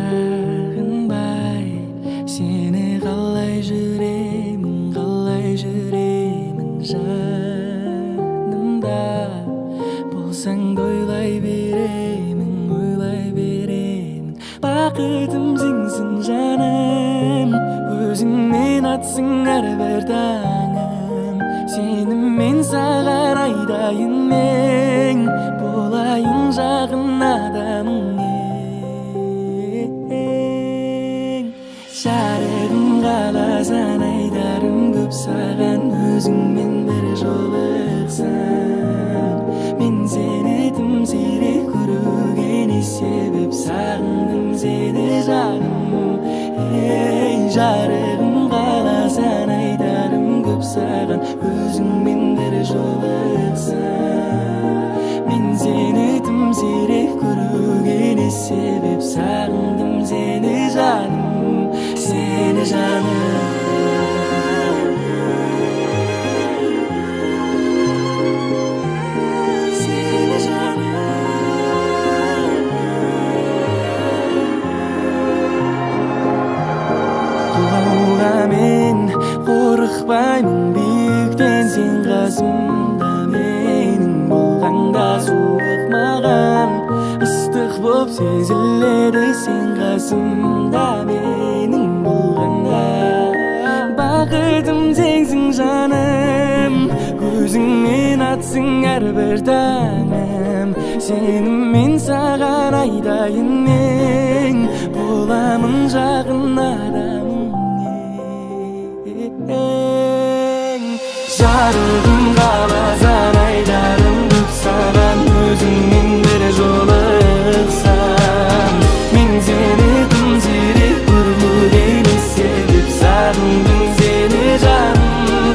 Сағынбай сені қалай жүремін жанымда болсаң да ойлай беремін бақытым сенсің жаным өзіңмен атсың әрбір таңым сеніммен саған айдайын мен болайын жақын адамың жарығым қаласаң айтарым көп саған өзіңмен бір жолықсам мен сені тым сирек көруге не себеп сағындым сені жаным жарығым қаласаң айтарым көп саған өзіңмен бір жолықсам мен сені тым сирек көруге не себеп сағындым сені жаным seni canım seni canım Құлауға мен қорықпаймын биіктен сен қасымда менің болғанда суық маған ыстық боп сезіледі сен қасымда менің бақытым сенсің жаным өзіңмен атсың әрбір таңым сеніммен саған айдайын мен боламын жақын адамың жарығым қаласаң айтарым көп саған өзіңмен бір жолықсам мен сені тым сирек көруге не себеп сағындым сені жаным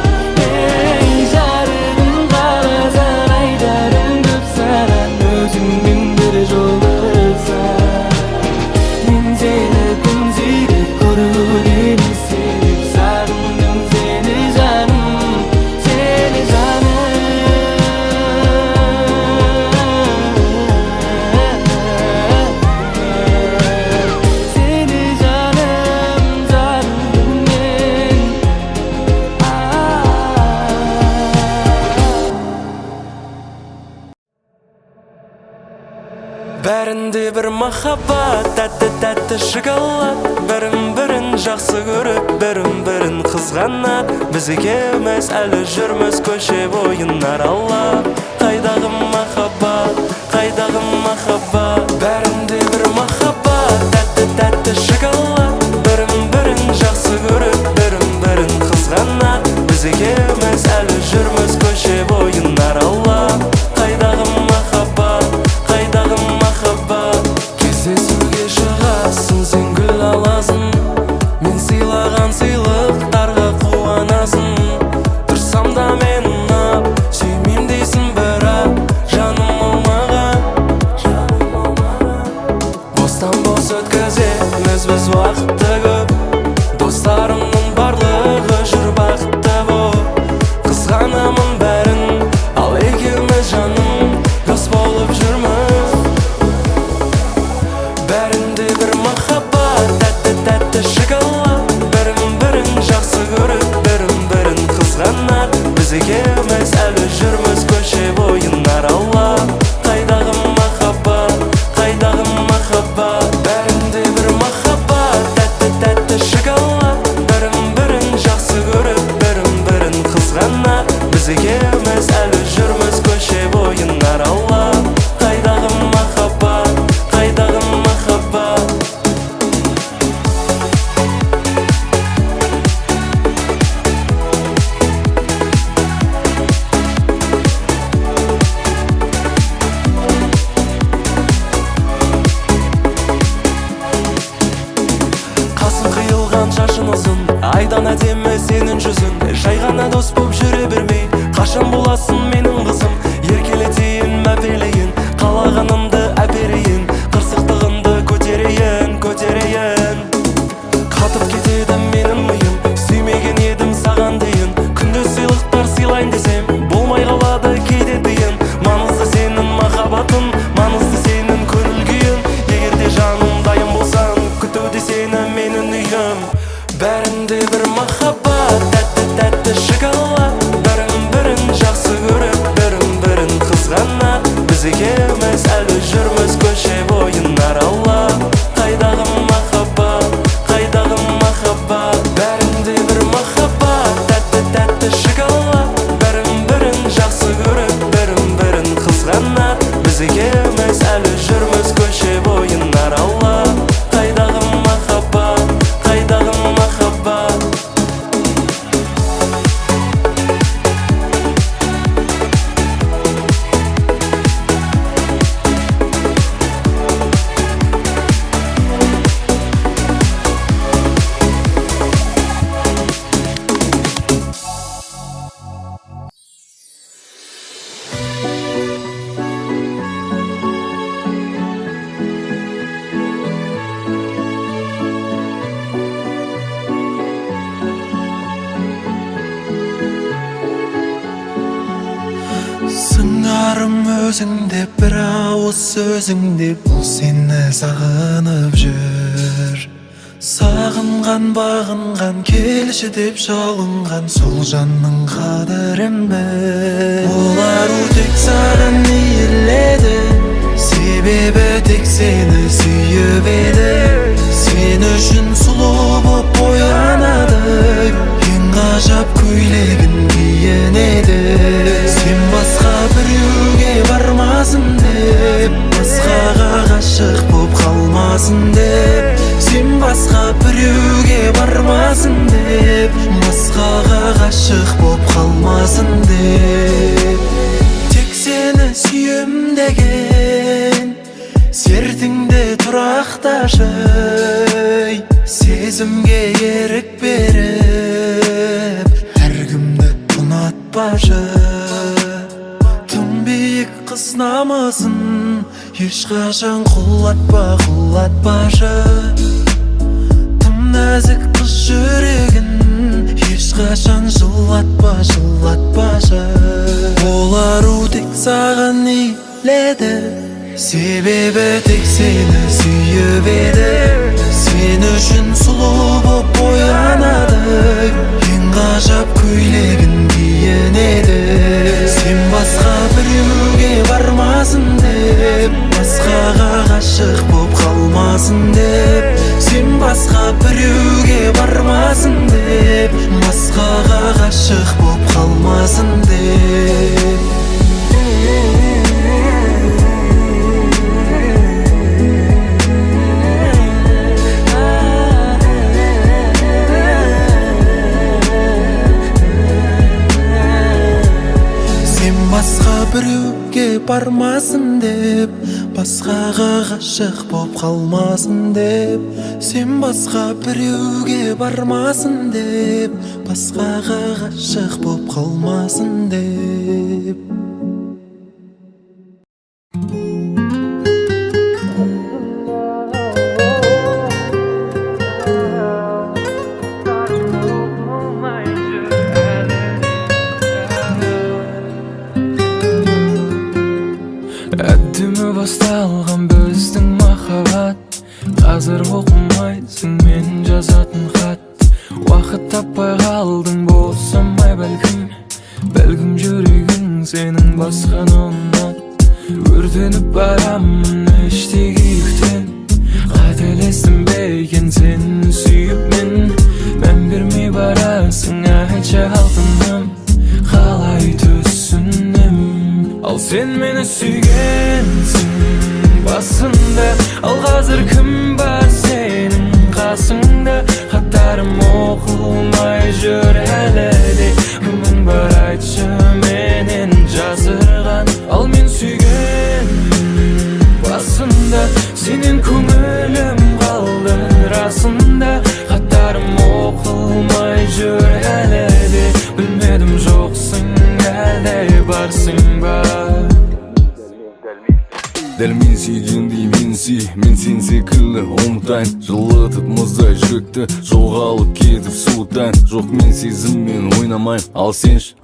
жарығым қаласаң айтарым көп саған өзіңмен бір жолықсам мен сені тым сирек көруге не себеп сағындым сені жаным сені жаным бәрінде бір махаббат тәтті шоколад бірін жақсы көріп бірін қызғанады біз екеуміз әлі жүрміз көше бойын аралап қайдағы махаббат бәрінде бір махаббат тәтті шоколад бірін жақсы көріп бірін қызғанады біз екеуміз әлі жүрміз көше бойын аралап қайдағы махаббат кездесуге шығасың сен гүл аласың мен сыйлаған сыйлықтарға қуанасың тұрсам да мен ұнап сүймейм дейсің бірақ жаным ол маған бостан бос өткіземіз біз уақытты көп достарымның барлығы жүр бақытты боп қызғанамын бәрін ал екеуміз жаным дос болып жүрміз бәрінде бір махаббат тәтті шоколад бірін жақсы көріп бірін қызғанады біз екеуміз әлі жүрміз көше бойын аралап қайдағы махаббат бәрінде бір махаббат тәтті шоколад бірін жақсы көріп бірін қызғанады біз екеуміз әлі жүрміз көше бойын аралап қайдағы махаббат шашың ұзын айдан әдемі сенің жүзің жай ғана дос боп жүре бермей қашан боласың менің қызым еркелетейін мәпелейін қалағанымды әперейін қырсықтығымды өзің деп, бір ауыз сөзің деп, бұл сені сағынып жүр. Сағынған, бағынған, келші деп жалынған сол жанның қадірін біл. Олар тек саған иіледі, себебі тек сені сүйіп еді. Сен үшін сұлу боп боянады, ең ғажап көйлегін киінеді. Сен басқа біреуге бармасын деп, басқаға ғашық боп қалмасын деп. Сен басқа біреуге бармасын деп, басқаға ғашық боп қалмасын деп. Тек сені сүйем деген сертіңде тұрақташы, сезімге ерік беріп әркімді ұнатпашы. Тым биік қыз намысын ешқашан құлатпашы. Тым нәзік қыз жүрегін ешқашан жылатпашы. Олар тек саған иіледі, себебі тек сені сүйіп еді. Сен үшін сұлу боп боянады, ең ғажап көйлегін киінеді. Сен басқа біреуге бармасын деп, басқаға ғашық боп қалмасын деп. Сен басқа біреуге бармасын деп, басқаға ғашық боп қалмасын деп. Басқа біреуге бармасын деп, басқаға ғашық боп қалмасын деп. Сен басқа біреуге бармасын деп, басқаға ғашық боп қалмасын деп. Әддімі басталған біздің махаббат, қазір оқымайсың мен жазатын хат. Уақыт таппай қалдың босамай бәлкім жүрегің сенің басқаны ұнат. Өртеніп барамын іштей күйіктен, қателестім бе екен сені сүйіп мен. Мән бермей барасың, айтшы алтыным, қалай түсінем. Ал сен мені сүйгенсің басында, ал қазір кім бар сенің қасыңда? Хаттарым оқылмай жүр әлі де, кімің бар айтшы менен жасырған? Ал мен сүйген басында, сенен көңілім қалды расында. Хаттарым оқылмай жүр әлі де, білмедім жоқсың әлде барсың ба? Дәл мен сүйгендей мен сүй, мен сен секілді ұмытайын. Жылытып мұздай жүректі, жоғалып кетіп суытайын. Жоқ, мен сезіммен ойнамайын, ал сенші,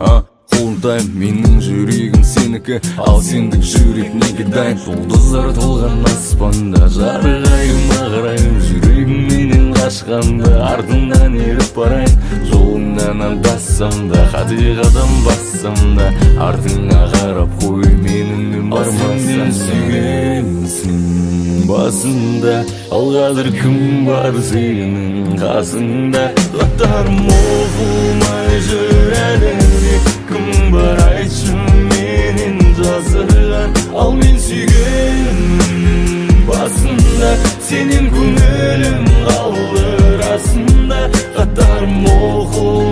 қолымдайын. Менің жүрегім сенікі, ал сендік жүрек неге дайын? Жұлдыздар толған аспанда жарығайым ағырайым, жүрегім менен қашқанда артыңнан еріп барайын. Жолыңнан адассам да, қате қадам бассам да, артыңа қарап қой менің бармасам. Сүйгенсің басында, ал қазір кім бар сенің қасыңда? Хаттарым оқылмай жүр әлі де, кім бар айтшы менен жасырған? Ал мен сүйген басында, сенен көңілім қалды расында. Хаттарым оқылмай